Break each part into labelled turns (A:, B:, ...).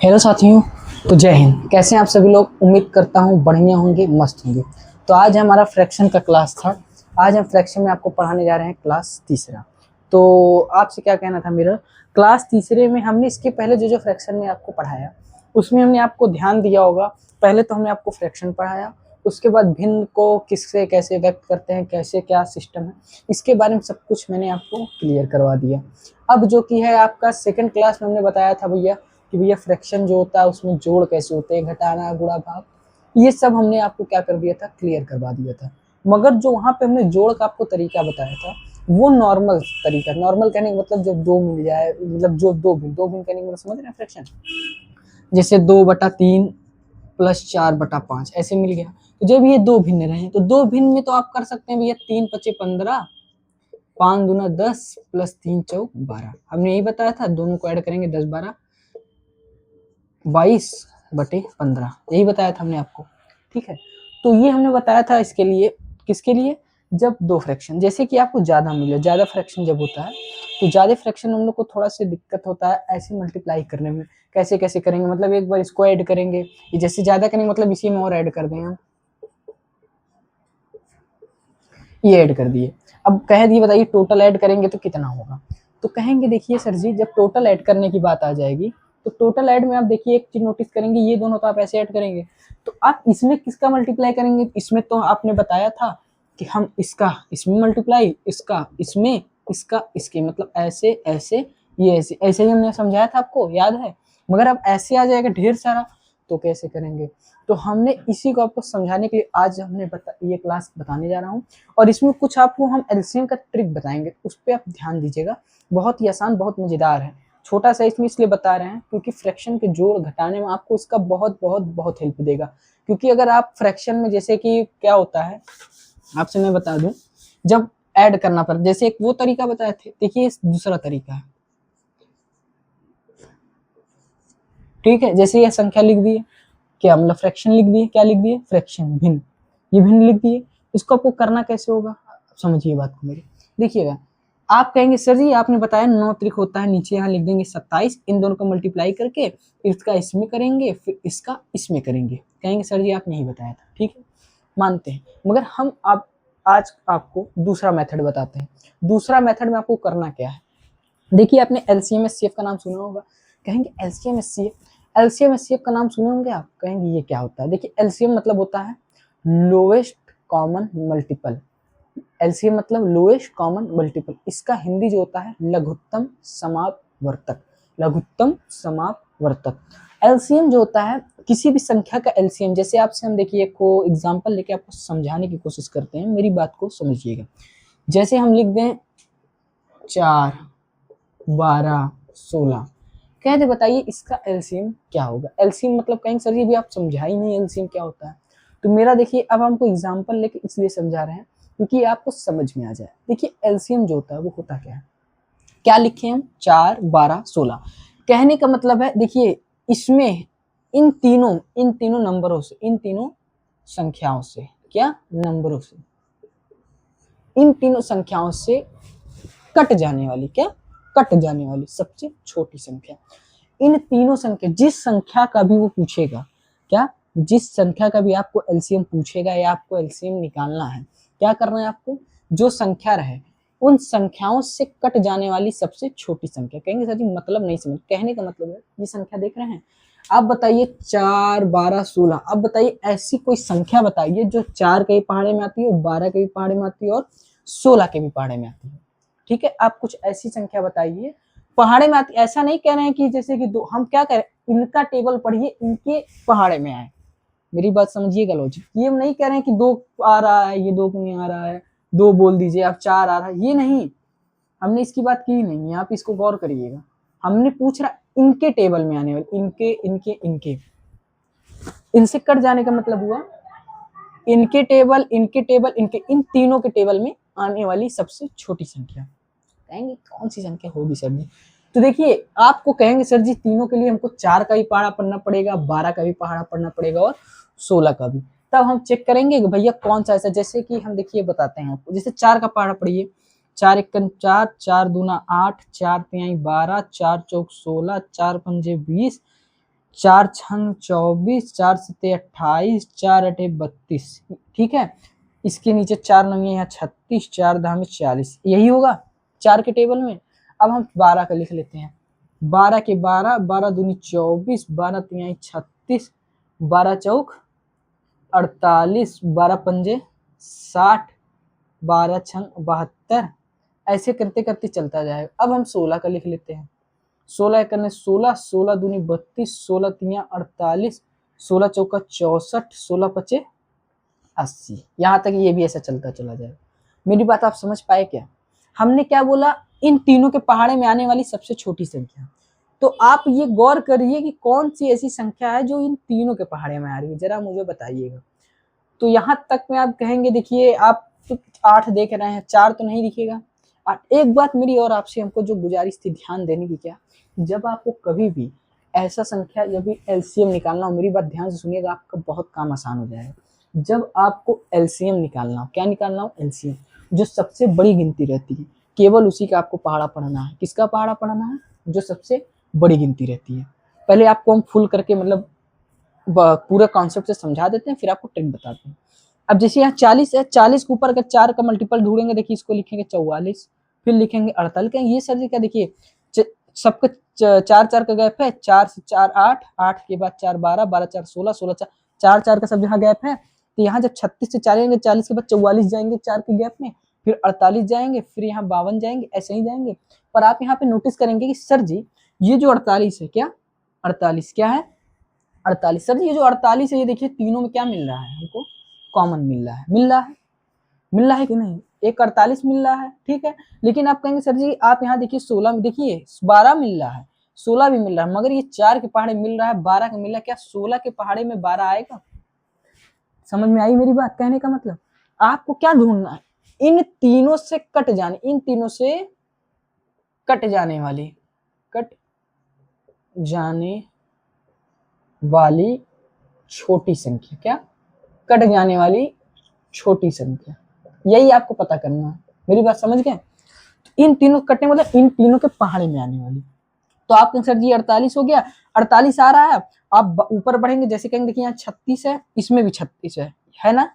A: Hello साथियों। तो जय हिंद। कैसे हैं आप सभी लोग? उम्मीद करता हूँ बढ़िया होंगे, मस्त होंगे। तो आज हमारा फ्रैक्शन का क्लास था। आज हम फ्रैक्शन में आपको पढ़ाने जा रहे हैं क्लास तीसरा। तो आपसे क्या कहना था मेरा, क्लास तीसरे में हमने इसके पहले जो जो फ्रैक्शन में आपको पढ़ाया उसमें हमने आपको ध्यान दिया होगा। पहले तो हमने आपको फ्रैक्शन पढ़ाया, उसके बाद भिन्न को किससे कैसे व्यक्त करते हैं, कैसे क्या सिस्टम है, इसके बारे में सब कुछ मैंने आपको क्लियर करवा दिया। अब जो कि है आपका सेकंड क्लास में हमने बताया था भैया कि भैया फ्रैक्शन जो होता है उसमें जोड़ कैसे होते हैं, घटाना, गुणा, भाग, ये सब हमने आपको क्या कर दिया था, क्लियर करवा दिया था। मगर जो वहाँ पे हमने जोड़ का आपको तरीका बताया था वो नॉर्मल तरीका, नॉर्मल कहने का मतलब जब दो मिल जाए, मतलब जो दो भिन्न कहने का मतलब समझ रहे हैं फ्रैक्शन, जैसे 2/3 प्लस 4/5 ऐसे मिल गया। तो जब ये दो भिन्न रहे तो दो भिन्न में तो आप कर सकते हैं भैया 3×5 = 15, 5×2 = 10 प्लस 3×4 = 12। हमने यही बताया था, दोनों को ऐड करेंगे 10×12 22/15, यही बताया था हमने आपको। ठीक है, तो ये हमने बताया था इसके लिए, किसके लिए, जब दो फ्रैक्शन जैसे कि आपको ज्यादा मिले, ज्यादा फ्रैक्शन जब होता है तो ज्यादा फ्रैक्शन हम लोग को थोड़ा सा दिक्कत होता है ऐसे मल्टीप्लाई करने में। कैसे कैसे करेंगे, मतलब एक बार इसको ऐड करेंगे, ये जैसे ज्यादा करेंगे मतलब इसी में और ऐड कर देंगे हम, ये ऐड कर दिए। अब कह दिए बताइए टोटल ऐड करेंगे तो कितना होगा। तो कहेंगे देखिए सर जी, जब टोटल ऐड करने की बात आ जाएगी तो टोटल ऐड में आप देखिए एक चीज नोटिस करेंगे, ये दोनों तो आप ऐसे ऐड करेंगे, तो आप इसमें किसका मल्टीप्लाई करेंगे? इसमें तो आपने बताया था कि हम इसका इसमें मल्टीप्लाई, इसका इसमें, इसका इसके, मतलब ऐसे ऐसे, ये ऐसे ऐसे ही हमने समझाया था, आपको याद है। मगर अब ऐसे आ जाएगा ढेर सारा, तो कैसे करेंगे? तो हमने इसी को आपको समझाने के लिए आज हमने ये क्लास बताने जा रहा हूँ। और इसमें कुछ आपको हम एलसीएम का ट्रिक बताएंगे, उस पर आप ध्यान दीजिएगा। बहुत ही आसान, बहुत मजेदार है। छोटा सा इसमें इसलिए बता रहे हैं क्योंकि फ्रैक्शन के जोड़ घटाने में आपको इसका बहुत बहुत बहुत हेल्प देगा। क्योंकि अगर आप फ्रैक्शन में जैसे कि क्या होता है, आपसे मैं बता दूं, जब ऐड करना पड़ता, जैसे एक वो तरीका बताए थे, देखिए दूसरा तरीका है। ठीक है, जैसे ये संख्या लिख दी है, क्या मतलब फ्रैक्शन लिख दिए, क्या लिख दिए, फ्रैक्शन भिन्न, ये भिन्न लिख दिए। इसको आपको करना कैसे होगा, समझिए बात को मेरी। देखिएगा, आप कहेंगे सर जी आपने बताया 9 त्रिक होता है, नीचे यहाँ लिख देंगे 27, इन दोनों को मल्टीप्लाई करके इसका इसमें करेंगे, फिर इसका इसमें करेंगे। कहेंगे सर जी आपने ही बताया था, ठीक है, मानते हैं। मगर हम अब आज आपको दूसरा मेथड बताते हैं। दूसरा मेथड में आपको करना क्या है, देखिए आपने एलसीएम एचसीएफ का नाम सुना होगा। कहेंगे एलसीएम एचसीएफ, एलसीएम एचसीएफ का नाम सुने होंगे आप, कहेंगे ये क्या होता है। देखिए एलसीएम मतलब होता है लोएस्ट कॉमन मल्टीपल। एलसीएम मतलब लोएस्ट कॉमन मल्टीपल, इसका हिंदी जो होता है लघुत्तम समापवर्तक, लघुत्तम समापवर्तक। एलसीएम जो होता है किसी भी संख्या का एलसीएम, जैसे आपसे हम देखिए को एग्जांपल लेके आपको समझाने की कोशिश करते हैं, मेरी बात को समझिएगा। जैसे हम लिख दें 4, 12, 16, कहते बताइए इसका एलसीएम क्या होगा। एलसीएम मतलब कहेंगे सर जी भी आप समझा ही नहीं एलसीएम क्या होता है। तो मेरा देखिए अब हमको एग्जांपल लेके इसलिए समझा रहे हैं क्योंकि आपको समझ में आ जाए। देखिए एलसीएम जो होता है वो होता क्या है, क्या लिखे हम, 4, 12, 16। कहने का मतलब है देखिए इसमें इन तीनों नंबरों से, इन तीनों संख्याओं से, क्या नंबरों से, इन तीनों संख्याओं से कट जाने वाली, क्या कट जाने वाली सबसे छोटी संख्या। इन तीनों संख्या, जिस संख्या का भी वो पूछेगा, क्या, जिस संख्या का भी आपको एलसीएम पूछेगा या आपको एलसीएम निकालना है, क्या करना है आपको, जो संख्या रहे उन संख्याओं से कट जाने वाली सबसे छोटी संख्या। कहेंगे सर जी मतलब नहीं समझ, कहने का मतलब है ये संख्या देख रहे हैं आप, बताइए 4, 12, 16। अब बताइए ऐसी कोई संख्या बताइए जो 4 के भी पहाड़े में आती है, 12 के भी पहाड़े में आती है और 16 के भी पहाड़े में आती है। ठीक है, आप कुछ ऐसी संख्या बताइए पहाड़े में आती। ऐसा नहीं कह रहे हैं कि जैसे कि दो, हम क्या कह रहे हैं इनका टेबल पढ़िए इनके पहाड़े में आए, मेरी बात समझिएगा लॉजिक। ये हम नहीं कह रहे हैं कि 2 आ रहा है, ये 2 नहीं आ रहा है, 2 बोल दीजिए आप, 4 आ रहा है, ये नहीं, हमने इसकी बात की नहीं है, आप इसको गौर करिएगा। हमने पूछ रहा इनके टेबल में आने वाले, इनके इनके इनके, इनसे कट जाने का मतलब हुआ इनके टेबल, इनके टेबल, इनके, इन तीनों के टेबल में आने वाली सबसे छोटी संख्या। कहेंगे कौन सी संख्या होगी सर जी। तो देखिए आपको कहेंगे सर जी तीनों के लिए हमको 4 का भी पहाड़ा पढ़ना पड़ेगा, 12 का भी पहाड़ा पढ़ना पड़ेगा और 16 का भी। तब हम चेक करेंगे कि भैया कौन सा ऐसा, जैसे कि हम देखिए बताते हैं आपको, जैसे 4 का पहाड़ा पढ़िए, 4 एकम 4, 4 दूना 8, 4 तिहाई 12, 4 चौक 16, 4 पंजे 20, 4 छंग 24, 4 सत्ते 28, 4 अठे 32, ठीक है। इसके नीचे 4 नंगे यहाँ 36, 4 धामे 40, यही होगा 4 के टेबल में। अब हम 12 का लिख लेते हैं। 12 के 12, 12 दूनी 24, 12 तिहाई 36, 12 चौक 48, 12 पंजे 60, 12 छंग 72, ऐसे करते करते चलता जाएगा। अब हम 16 का लिख लेते हैं। 16 करने 16, 16 दूनी 32, 16 तिया 48, 16 चौका 64, 16 पचे 80। यहाँ तक ये भी ऐसा चलता चला जाएगा। मेरी बात आप समझ पाए क्या? हमने क्या बोला, इन तीनों के पहाड़े में आने वाली सबसे छोटी संख्या। तो आप ये गौर करिए कि कौन सी ऐसी संख्या है जो इन तीनों के पहाड़े में आ रही है, जरा मुझे बताइएगा। तो यहाँ तक में आप कहेंगे, देखिए आप 8 देख रहे हैं, 4 तो नहीं दिखेगा। एक बात मेरी और आपसे हमको जो गुजारिश थी ध्यान देने की, क्या, जब आपको कभी भी ऐसा संख्या जब भी एलसीएम निकालना हो, मेरी बात ध्यान से सुनिएगा, आपका बहुत काम आसान हो जाएगा। जब आपको एलसीएम निकालना हो, क्या निकालना हो, एलसीएम, जो सबसे बड़ी गिनती रहती है, केवल उसी का आपको पहाड़ा पढ़ना है। किसका पहाड़ा पढ़ना है? जो सबसे बड़ी गिनती रहती है। पहले आपको हम फुल करके मतलब पूरे कॉन्सेप्ट से समझा देते हैं, फिर आपको ट्रिक बताते हैं। अब जैसे यहाँ 40 है, 40 के ऊपर अगर 4 का मल्टीपल ढूंढेंगे, देखिए इसको लिखेंगे 44, फिर लिखेंगे 48। ये सर जी क्या, देखिए सबका 4 4 का गैप है, 4 से 4 8, 8 के बाद 4 12, 12 4 16, 16 4 4 का सब यहाँ गैप है। तो यहाँ जब 36 से 4 जाएंगे, 40 के बाद 44 जाएंगे 4 के गैप में, फिर 48 जाएंगे, फिर यहाँ 52 जाएंगे, ऐसे ही जाएंगे। पर आप यहाँ पे नोटिस करेंगे कि सर जी ये जो 48 है, क्या 48 क्या है, 48 सर जी ये जो 48 है, ये देखिए तीनों में क्या मिल रहा है हमको, कॉमन मिल रहा है, मिल रहा है कि नहीं, एक 48 मिल रहा है, ठीक है। लेकिन आप कहेंगे सर जी आप यहाँ देखिए 16 में, देखिए 12 मिल रहा है, 16 भी मिल रहा है, मगर ये 4 के पहाड़े मिल रहा है, 12 का मिल रहा है, क्या 16 के पहाड़े में 12 आएगा? समझ में आई मेरी बात? कहने का मतलब आपको क्या ढूंढना है, इन तीनों से कट जाने, इन तीनों से कट जाने वाली, कट जाने वाली छोटी संख्या, क्या कट जाने वाली छोटी संख्या, यही आपको पता करना है। मेरी बात समझ गए? इन तीनों कटने मतलब इन तीनों के पहाड़े में आने वाली। तो आप सर जी 48 हो गया, 48 आ रहा है। आप ऊपर बढ़ेंगे, जैसे कहेंगे देखिए यहाँ 36 है, इसमें भी 36 है ना।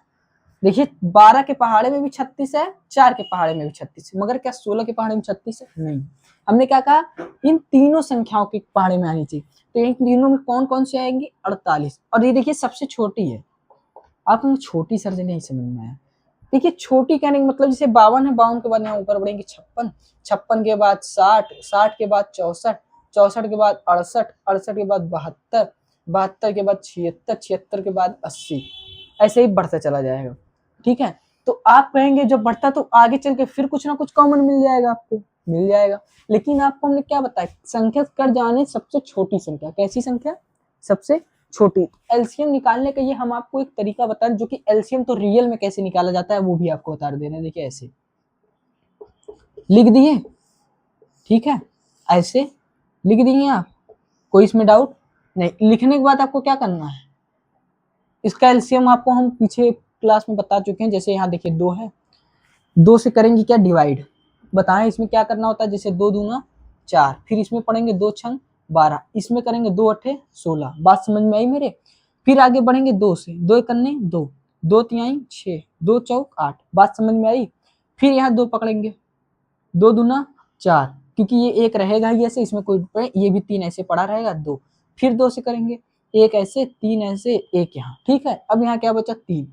A: देखिए 12 के पहाड़े में भी 36 है, 4 के पहाड़े में भी 36 है, मगर क्या 16 के पहाड़े में 36 है? नहीं। हमने क्या कहा, इन तीनों संख्याओं के पहाड़े में आनी चाहिए। तो इन तीनों में कौन कौन से आएंगी? 48। और ये देखिए सबसे छोटी है। आप छोटी सर जी नहीं समझ में आया। देखिए छोटी कहने का मतलब जैसे 52 है, 52 के बाद यहाँ ऊपर बढ़ेंगे 56, 56 के बाद 60, 60 के बाद 64, 64 के बाद 68, 68 के बाद 72, 72 के बाद 76, 76 के बाद 80, ऐसे ही बढ़ता चला जाएगा, ठीक है। तो आप कहेंगे जब बढ़ता तो आगे चल के फिर कुछ ना कुछ कॉमन मिल जाएगा, आपको मिल जाएगा। लेकिन आपको हमने क्या बताया, संख्या कट जाने सबसे छोटी संख्या, कैसी संख्या, सबसे छोटी। एलसीएम निकालने का ये हम आपको एक तरीका बता रहे, जो कि एलसीएम तो रियल में कैसे निकाला जाता है वो भी आपको बता दे रहे हैं। देखिए ऐसे लिख दिए, ठीक है, ऐसे लिख दिए आप, कोई इसमें डाउट नहीं। लिखने के बाद आपको क्या करना है, इसका एलसीएम आपको हम पीछे क्लास में बता चुके हैं। जैसे यहाँ देखिए 2 है, 2 से करेंगे क्या, डिवाइड, बताएं इसमें क्या करना होता है। जैसे 2 दूना 4, फिर इसमें पढ़ेंगे 2 छंग 12, इसमें करेंगे 2 अठे 16, बात समझ में आई मेरे। फिर आगे बढ़ेंगे 2 से, 2 करने 2, 2 तिहाई 6, 2 चौक 8, बात समझ में आई। फिर यहाँ 2 पकड़ेंगे, 2 दूना 4, क्योंकि ये एक रहेगा ही ऐसे, इसमें कोई ये भी 3 ऐसे पड़ा रहेगा 2, फिर 2 से करेंगे, एक ऐसे 3 ऐसे एक यहाँ, ठीक है। अब यहाँ क्या बचा 3,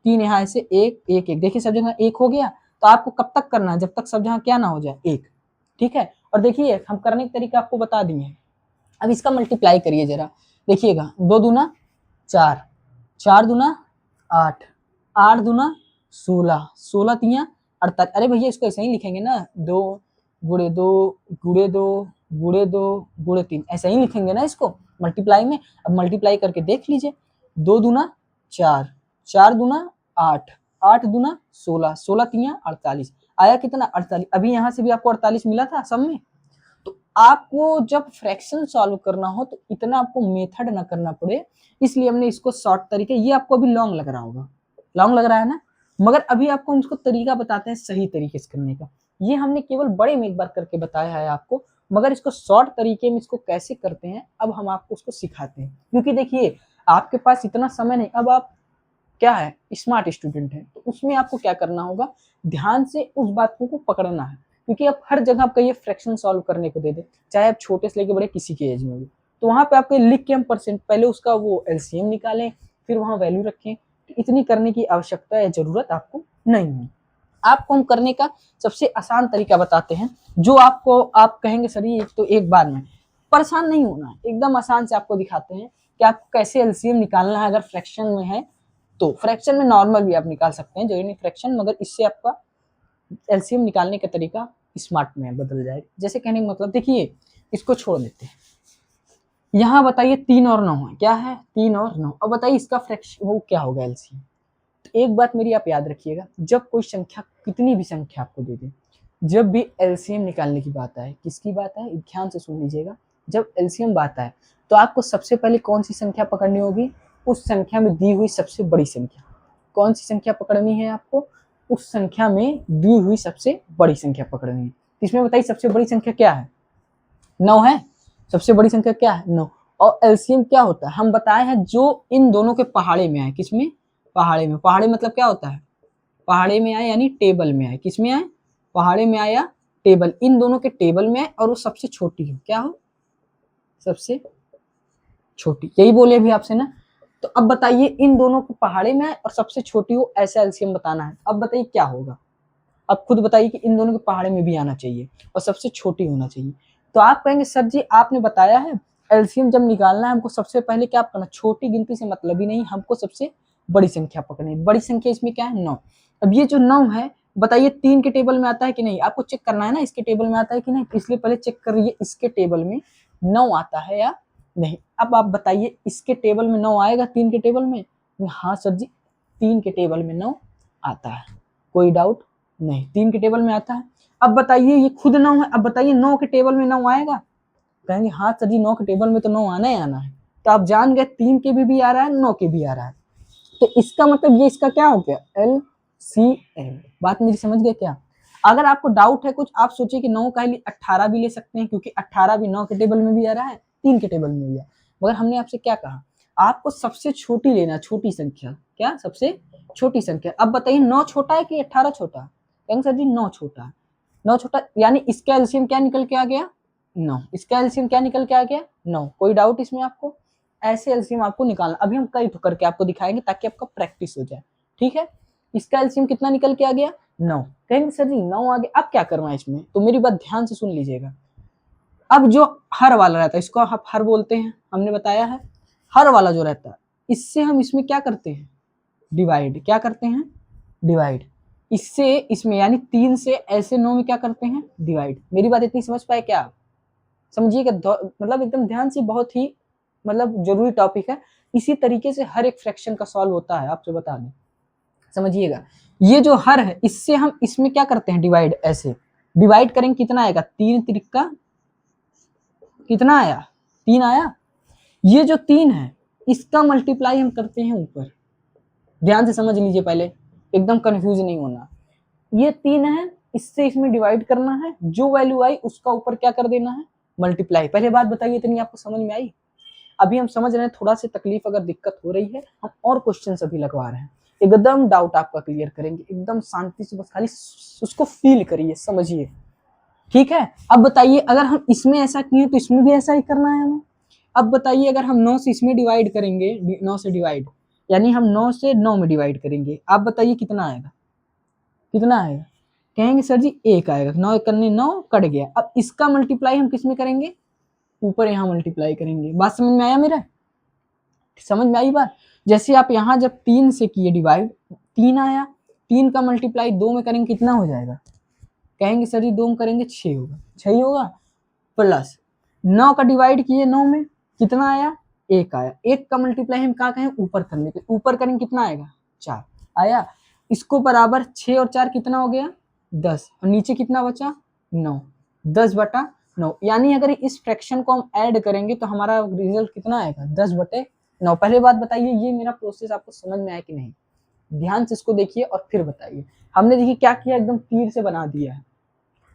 A: 3 यहाँ ऐसे एक एक एक, देखिए सब जगह एक हो गया। तो आपको कब तक करना है, जब तक सब जगह क्या ना हो जाए एक, ठीक है। और देखिए हम करने का तरीका आपको बता दिए। अब इसका मल्टीप्लाई करिए जरा, देखिएगा 2 दूना 4, 4 दूना 8, 8 दूना 16, 16 तिया 48। अरे भैया इसको ऐसे ही लिखेंगे ना, 2 गुड़े 2 गुड़े 2 गुड़े 2 गुड़े 3, ऐसे ही लिखेंगे ना इसको मल्टीप्लाई में। अब मल्टीप्लाई करके देख लीजिए, 2 दूना 4, 4 दूना 8, 8 दूना 16, 16 तिया 48, आया कितना 48। अभी यहाँ से भी आपको 48 मिला था सब में। तो आपको जब फ्रैक्शन सॉल्व करना हो तो इतना आपको मेथड ना करना पड़े, इसलिए हमने इसको शॉर्ट तरीके, ये आपको अभी लॉन्ग लग रहा होगा, लॉन्ग लग रहा है ना, मगर अभी आपको इसको तरीका बताते हैं सही तरीके से करने का। ये हमने केवल बड़े में एक बार करके बताया है आपको, मगर इसको शॉर्ट तरीके में इसको कैसे करते हैं अब हम आपको उसको सिखाते हैं, क्योंकि देखिए आपके पास इतना समय नहीं, अब आप क्या है स्मार्ट स्टूडेंट है, तो उसमें आपको क्या करना होगा, ध्यान से उस बात को पकड़ना है, क्योंकि आप हर जगह आप कहिए फ्रैक्शन सॉल्व करने को दे दे, चाहे आप छोटे से लेके बड़े किसी के एज में भी, तो वहां पे आपको लिख के हम परसेंट पहले उसका वो एलसीएम निकालें, फिर वहां वैल्यू रखें, इतनी करने की आवश्यकता या जरूरत आपको नहीं है। आपको हम करने का सबसे आसान तरीका बताते हैं, जो आपको आप कहेंगे सर ये तो एक बार में, परेशान नहीं होना है, एकदम आसान से आपको दिखाते हैं कि आपको कैसे एलसीएम निकालना है। अगर फ्रैक्शन में है तो फ्रैक्शन में नॉर्मल भी आप निकाल सकते हैं, जो नहीं फ्रैक्शन, मगर इससे आपका एलसीएम निकालने का तरीका स्मार्ट में बदल जाएगा। जैसे कहने का मतलब देखिए, इसको छोड़ देते हैं, यहाँ बताइए 3 और 9 है, क्या है 3 और 9, अब बताइए इसका फ्रैक्शन वो क्या होगा एलसीएम। तो एक बात मेरी आप याद रखिएगा, जब कोई संख्या कितनी भी संख्या आपको दे दे, जब भी एलसीएम निकालने की बात आए, किसकी बात आए ध्यान से सुन लीजिएगा, जब एलसीएम बात आए तो आपको सबसे पहले कौन सी संख्या पकड़नी होगी, उस संख्या में दी हुई सबसे बड़ी संख्या। कौन सी संख्या पकड़नी है आपको, उस संख्या में दी हुई सबसे बड़ी संख्या पकड़नी है। इसमें बताइए सबसे बड़ी संख्या क्या है, 9 है, सबसे बड़ी संख्या क्या है 9। और एलसीएम क्या होता है हम बताए हैं, जो इन दोनों के पहाड़े में आए, किसमें पहाड़े में, पहाड़े मतलब क्या होता है, पहाड़े में आए यानी टेबल में आए, किसमें आए पहाड़े में आया टेबल, इन दोनों के टेबल में आए और वो सबसे छोटी हो, क्या हो सबसे छोटी, यही बोले अभी आपसे ना। तो अब बताइए इन दोनों को पहाड़े में आए और सबसे छोटी हो, ऐसा एलसीएम बताना है। अब बताइए क्या होगा, अब खुद बताइए कि इन दोनों के पहाड़े में भी आना चाहिए और सबसे छोटी होना चाहिए। तो आप कहेंगे सर जी आपने बताया है एलसीएम जब निकालना है हमको सबसे पहले क्या करना, छोटी गिनती से मतलब ही नहीं, हमको सबसे बड़ी संख्या पकड़नी है। बड़ी संख्या इसमें क्या है 9। अब ये जो 9 है बताइए 3 के टेबल में आता है कि नहीं, आपको चेक करना है ना इसके टेबल में आता है कि नहीं, इसलिए पहले चेक करिए इसके टेबल में 9 आता है या नहीं। अब आप बताइए इसके टेबल में 9 आएगा 3 के टेबल में, हाँ सर जी 3 के टेबल में 9 आता है, कोई डाउट नहीं, 3 के टेबल में आता है। अब बताइए ये खुद 9 है, अब बताइए 9 के टेबल में 9 आएगा, कहेंगे हाँ सर जी 9 के टेबल में तो 9 आना ही आना है। तो आप जान गए 3 के भी आ रहा है 9 के भी आ रहा है, तो इसका मतलब ये इसका क्या हो गया एलसीएम। बात मेरी समझ गए क्या। अगर आपको डाउट है कुछ, आप सोचिए कि 9 का लिए 18 भी ले सकते हैं, क्योंकि 18 भी 9 के टेबल में भी आ रहा है 3 के टेबल में भी आ, मगर हमने आपसे क्या कहा, आपको सबसे छोटी लेना, छोटी संख्या, क्या सबसे छोटी संख्या। अब बताइए 9 छोटा है कि 18 छोटा, कहेंगे सर जी 9 छोटा है, 9 छोटा यानी इसका एलसीएम क्या निकल के आ गया 9, इसका एलसीएम क्या निकल के आ गया 9। कोई डाउट इसमें आपको, ऐसे एलसीएम आपको निकालना, अभी हम कई करके आपको दिखाएंगे ताकि आपका प्रैक्टिस हो जाए, ठीक है। इसका एलसीएम कितना निकल के आ गया 9, कहेंगे सर जी 9 आ गया, अब क्या करना है इसमें, तो मेरी बात ध्यान से सुन लीजिएगा। अब जो हर वाला रहता है इसको आप हर बोलते हैं, हमने बताया है, हर वाला जो रहता है इससे हम इसमें क्या करते हैं डिवाइड, क्या करते हैं डिवाइड, इससे इसमें यानी 3 से ऐसे 9 में क्या करते हैं डिवाइड। मेरी बात इतनी समझ पाए क्या आप, समझिएगा, मतलब एकदम ध्यान से, बहुत ही मतलब जरूरी टॉपिक है। इसी तरीके से हर एक फ्रैक्शन का सॉल्व होता है, आपसे बता दें, समझिएगा। ये जो हर है इससे हम इसमें क्या करते हैं डिवाइड, ऐसे डिवाइड करेंगे कितना आएगा 3 त्रिका कितना आया 3 आया, ये जो 3 है इसका मल्टीप्लाई हम करते हैं ऊपर, ध्यान से समझ लीजिए पहले, एकदम कंफ्यूज नहीं होना। ये 3 है, इससे इसमें डिवाइड करना है, जो वैल्यू आई उसका ऊपर क्या कर देना है मल्टीप्लाई। पहले बात बताइए इतनी आपको समझ में आई, अभी हम समझ रहे हैं, थोड़ा सी तकलीफ अगर दिक्कत हो रही है हम और क्वेश्चन अभी लगवा रहे हैं, एकदम डाउट आपका क्लियर करेंगे, एकदम शांति से, बस खाली उसको फील करिए समझिए, ठीक है। अब बताइए अगर हम इसमें ऐसा किए तो इसमें भी ऐसा ही करना है हमें। अब बताइए अगर हम 9 से इसमें डिवाइड करेंगे, 9 से डिवाइड यानी हम 9 से 9 में डिवाइड करेंगे, आप बताइए कितना आएगा, कितना आएगा, कहेंगे सर जी 1 आएगा, 9 करने 9 कट गया। अब इसका मल्टीप्लाई हम किस में करेंगे, ऊपर यहाँ मल्टीप्लाई करेंगे। बात समझ में आया मेरा, समझ में आई बात। जैसे आप यहाँ जब 3 से किए डिवाइड 3 आया, 3 का मल्टीप्लाई 2 में करेंगे कितना हो जाएगा, कहेंगे सर जी 2 में करेंगे 6 होगा, 6 होगा, प्लस 9 का डिवाइड किए 9 में कितना आया 1 आया, 1 का मल्टीप्लाई हम कहाँ कहें ऊपर करने के, ऊपर करेंगे कितना आएगा 4 आया, इसको बराबर 6 और 4 कितना हो गया 10, और नीचे कितना बचा 9, 10/9। यानी अगर इस फ्रैक्शन को हम ऐड करेंगे तो हमारा रिजल्ट कितना आएगा 10/9। पहले बात बताइए ये मेरा प्रोसेस आपको समझ में आया कि नहीं, ध्यान से इसको देखिए और फिर बताइए। हमने देखिए क्या किया, एकदम तीर से बना दिया है।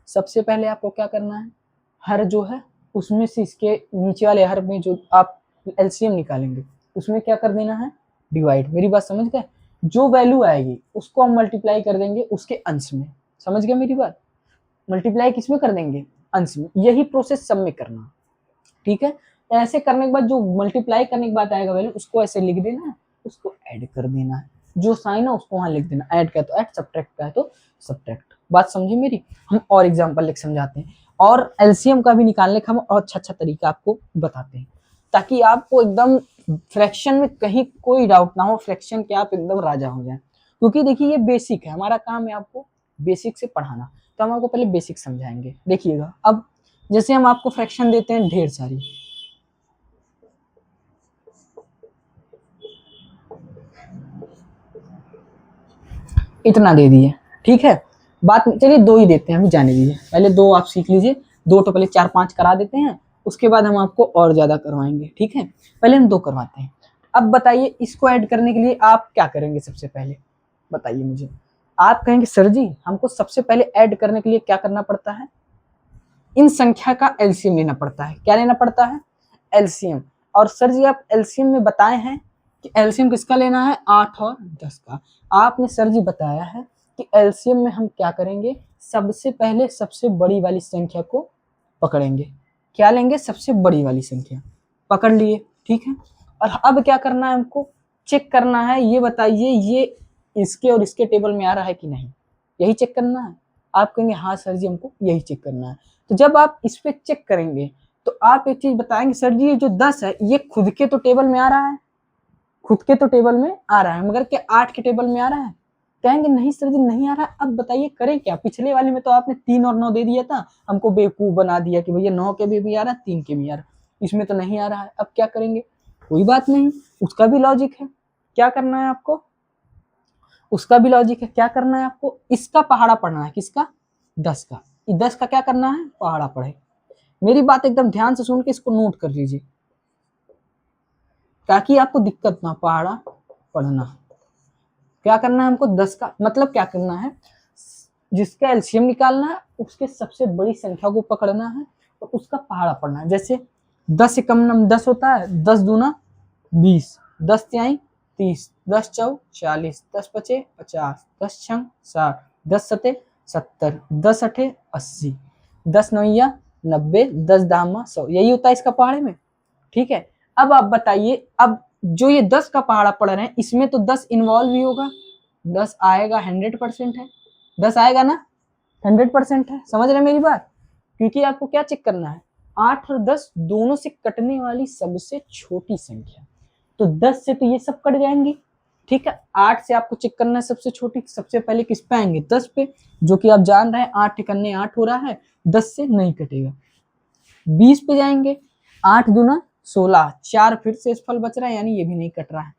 A: सबसे पहले आपको क्या करना है, हर जो है उसमें से इसके नीचे वाले हर में जो आप एलसीएम निकालेंगे उसमें क्या कर देना है, डिवाइड। मेरी बात समझ गए? जो वैल्यू आएगी उसको हम मल्टीप्लाई कर देंगे उसके अंश में। समझ गए मेरी बात? मल्टीप्लाई किसमें कर देंगे, अंश में। यही प्रोसेस सब में करना, ठीक है। ऐसे करने के बाद जो मल्टीप्लाई करने के बाद आएगा वैल्यू उसको ऐसे लिख देना है, उसको ऐड कर देना है, जो साइन है उसको वहां लिख देना, ऐड का तो ऐड, सब्ट्रैक्ट का है तो सब्ट्रैक्ट। बात समझी मेरी? हम और एग्जांपल लिख समझाते हैं और एलसीएम का भी निकालने का हम और अच्छा अच्छा तरीका आपको बताते हैं ताकि आपको एकदम फ्रैक्शन में कहीं कोई डाउट ना हो, फ्रैक्शन के आप एकदम राजा हो जाए। क्योंकि देखिए ये बेसिक है, हमारा काम है आपको बेसिक से पढ़ाना, तो हम आपको पहले बेसिक समझाएंगे। देखिएगा अब जैसे हम आपको फ्रैक्शन देते हैं ढेर सारी, इतना दे दिए, ठीक है। बात चलिए दो ही देते हैं, अभी जाने दीजिए, पहले दो आप सीख लीजिए, दो तो पहले 4 5 करा देते हैं, उसके बाद हम आपको और ज्यादा करवाएंगे, ठीक है। पहले हम दो करवाते हैं। अब बताइए इसको ऐड करने के लिए आप क्या करेंगे, सबसे पहले बताइए मुझे। आप कहेंगे सर जी हमको सबसे पहले ऐड करने के लिए क्या करना पड़ता है, इन संख्या का एलसीएम लेना पड़ता है। क्या लेना पड़ता है, एलसीएम। और सर जी आप एलसीएम में बताए हैं कि एलसीएम किसका लेना है, 8 और 10 का। आपने सर जी बताया है कि एलसीएम में हम क्या करेंगे, सबसे पहले सबसे बड़ी वाली संख्या को पकड़ेंगे। क्या लेंगे, सबसे बड़ी वाली संख्या पकड़ लिए, ठीक है। और अब क्या करना है, हमको चेक करना है, ये बताइए ये इसके और इसके टेबल में आ रहा है कि नहीं, यही चेक करना है। आप कहेंगे हाँ सर जी हमको यही चेक करना है। तो जब आप इस पे चेक करेंगे तो आप एक चीज बताएंगे, सर जी ये जो 10 है ये खुद के तो टेबल में आ रहा है, खुद के तो टेबल में आ रहा है, मगर क्या 8 के टेबल में आ रहा है? कहेंगे नहीं सर जी नहीं आ रहा। अब बताइए करें क्या, पिछले वाले में तो आपने 3 और 9 दे दिया था, हमको बेवकूफ बना दिया कि भैया 9 के भी आ रहा है 3 के भी आ रहा है, इसमें तो नहीं आ रहा है। अब क्या करेंगे, कोई बात नहीं, उसका भी लॉजिक है। क्या करना है आपको, उसका भी लॉजिक है। क्या करना है आपको, इसका पहाड़ा पढ़ना है, किसका, 10 का। 10 का क्या करना है, पहाड़ा पढ़े। मेरी बात एकदम ध्यान से सुन के इसको नोट कर लीजिए ताकि आपको दिक्कत ना, पहाड़ा पढ़ना। क्या करना है हमको, 10 का मतलब क्या करना है, जिसका एलसीएम निकालना है उसके सबसे बड़ी संख्या को पकड़ना है और उसका पहाड़ा पढ़ना है। जैसे 10 से कम नम 10 होता है, 10 दूना 20, 10 त्याई 30, 10 चौ 40, 10 पचे 50, 10 छंग 60, 10 सते 70, 10 अठे 80, 10 नौया 90, 10 दामा 100, यही होता है इसका पहाड़े में, ठीक है। अब आप बताइए, अब जो ये 10 का पहाड़ा पढ़ रहे हैं इसमें तो 10 इन्वॉल्व ही होगा, 10 आएगा, 100% है, 10 आएगा ना, 100% है। समझ रहे हैं मेरी बात? क्योंकि आपको क्या चेक करना है, 8 और 10 दोनों से कटने वाली सबसे छोटी संख्या। तो 10 से तो ये सब कट जाएंगी, ठीक है। 8 से आपको चेक करना है सबसे छोटी, सबसे पहले किस पे आएंगे, 10 पे, जो कि आप जान रहे हैं 8 ठिकाने 8 हो रहा है, 10 से नहीं कटेगा। 20 पे जाएंगे, 8 दूना 16, 4 फिर से फल बच रहा है यानी ये भी नहीं कट रहा है।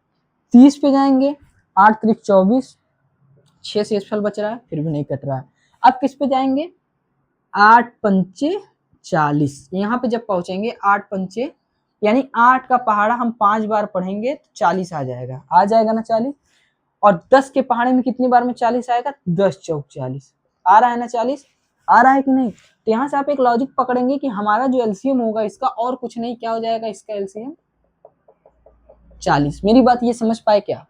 A: 30 पे जाएंगे, 8 त्रिक 24, 6 से फल बच रहा है फिर भी नहीं कट रहा है। अब किस पे जाएंगे, 8 पंचे 40, यहाँ पे जब पहुंचेंगे 8 पंचे यानी 8 का पहाड़ा हम 5 बार पढ़ेंगे तो 40 आ जाएगा, आ जाएगा ना 40। और 10 के पहाड़े में कितनी बार में 40 आएगा, 10 चौक 40, आ रहा है ना 40, आ रहा है कि नहीं। तो यहाँ से आप एक लॉजिक पकड़ेंगे कि हमारा जो एलसीएम होगा इसका और कुछ नहीं, क्या हो जाएगा इसका एलसीएम 40। मेरी बात ये समझ पाए क्या,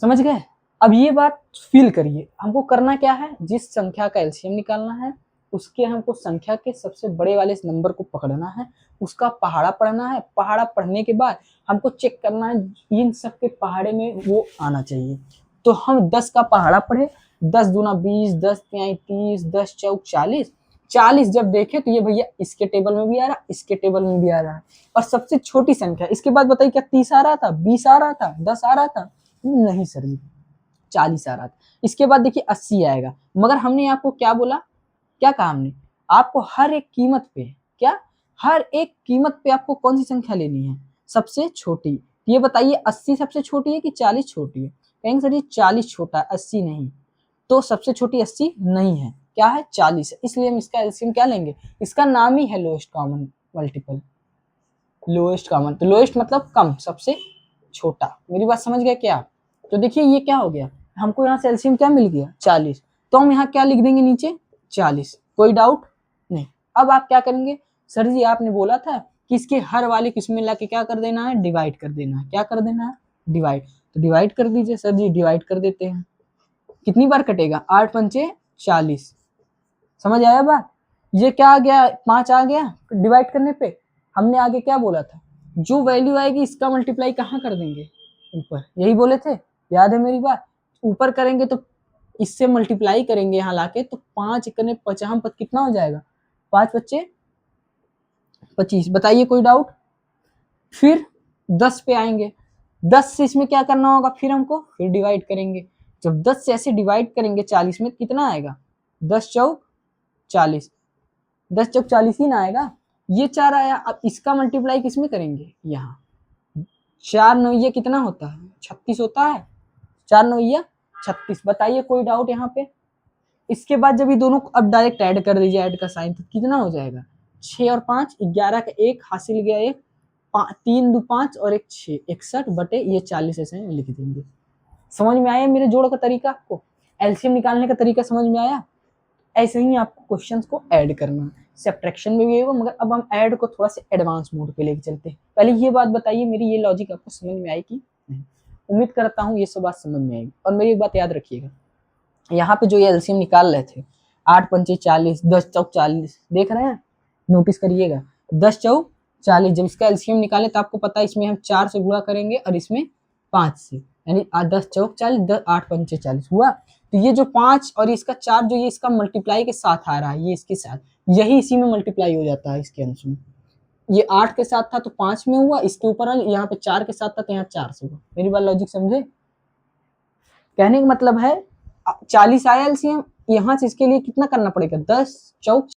A: समझ गए? अब ये बात फील करिए, हमको करना क्या है, जिस संख्या का एलसीएम निकालना है उसके हमको संख्या के सबसे बड़े वाले नंबर को पकड़ना है, उसका पहाड़ा पढ़ना है। पहाड़ा पढ़ने के बाद हमको चेक करना है इन सब के पहाड़े में वो आना चाहिए। तो हम 10 का पहाड़ा पढ़े, 10 दूना 20, 10 त्याई 30, 10 चौक 40, 40 जब देखे तो ये भैया इसके टेबल में भी आ रहा, इसके टेबल में भी आ रहा है। और सबसे छोटी संख्या इसके बाद बताइए, क्या 30 आ रहा था, 20 आ रहा था, 10 आ रहा था, नहीं सर जी 40 आ रहा था। इसके बाद देखिए 80 आएगा, मगर हमने आपको क्या बोला, क्या कहा हमने आपको, हर एक कीमत पे, क्या हर एक कीमत पे आपको कौन सी संख्या लेनी है, सबसे छोटी। ये बताइए 80 सबसे छोटी है कि 40 छोटी है, कहेंगे सर जी 40 छोटा है 80 नहीं, तो सबसे छोटी 80 नहीं है, क्या है 40 है, इसलिए हम इसका एलसीएम क्या लेंगे, इसका नाम ही है lowest common multiple, lowest common. तो लोएस्ट मतलब कम, सबसे छोटा। मेरी बात समझ गए क्या? तो देखिए ये क्या हो गया, हमको यहाँ से एलसीएम क्या मिल गया 40, तो हम यहाँ क्या लिख देंगे नीचे 40, कोई डाउट नहीं। अब आप क्या करेंगे, सर जी आपने बोला था कि इसके हर वाले किस में लाके क्या कर देना है, डिवाइड कर देना है। क्या कर देना है, डिवाइड। तो डिवाइड कर दीजिए सर जी, डिवाइड कर देते हैं। कितनी बार कटेगा, 8 पंचे 40। समझ आया बात। ये क्या आ गया, 5 आ गया डिवाइड करने पे। हमने आगे क्या बोला था, जो वैल्यू आएगी इसका मल्टीप्लाई कहाँ कर देंगे, ऊपर। यही बोले थे, याद है मेरी बात। ऊपर करेंगे तो इससे मल्टीप्लाई करेंगे यहाँ लाके, तो 5 एकने 50 कितना हो जाएगा, 5 बच्चे 25। बताइए कोई डाउट। फिर 10 पे आएंगे, 10 से इसमें क्या करना होगा, फिर हमको फिर डिवाइड करेंगे। जब 10 से ऐसे डिवाइड करेंगे 40 में, कितना आएगा, 10 चौक 40, 10 चौक 40 ही ना आएगा। ये 4 आया, अब इसका मल्टीप्लाई किस में करेंगे, यहाँ 4 नौइया कितना होता है, 36 होता है, 4 नौइया 36। बताइए कोई डाउट यहाँ पे। इसके बाद जब ये दोनों अब डायरेक्ट ऐड कर दीजिए, ऐड का साइन, तो कितना हो जाएगा, 6 और 5 11 का 1 हासिल गया, एक 3 2 5 और 1 6, 61 बटे ये 40 ऐसे लिख देंगे। समझ में आया मेरे जोड़ का तरीका, आपको एलसीएम निकालने का तरीका समझ में आया। ऐसे ही आपको क्वेश्चंस को ऐड करना है, सब्ट्रैक्शन में भी होगा, मगर अब हम ऐड को थोड़ा सा एडवांस मोड पे लेके चलते हैं। पहले ये बात बताइए, मेरी ये लॉजिक आपको समझ में आई कि नहीं। उम्मीद करता हूँ ये सब बात समझ में आएगी। और मेरी एक बात याद रखिएगा, यहाँ पे जो ये एलसीएम निकाल रहे थे, 8 पंचे 40, 10 चौक 40, देख रहे हैं, नोटिस करिएगा, 10 चौक 40। जब इसका एलसीएम निकाले तो आपको पता है इसमें हम 4 से गुणा करेंगे और इसमें 5 से, यानी 10 चौक 40, 8 पंचे 40 हुआ। तो ये जो 5 और इसका 4 जो ये इसका मल्टीप्लाई के साथ आ रहा है, ये इसके साथ, यही इसी में मल्टीप्लाई हो जाता है इसके अंश में। ये 8 के साथ था तो 5 में हुआ, इसके ऊपर यहाँ पे 4 के साथ था तो यहाँ 4 से हुआ। मेरी बात लॉजिक समझे। कहने का मतलब है 40 आया एलसीएम, यहाँ से इसके लिए कितना करना पड़ेगा, 10 चौक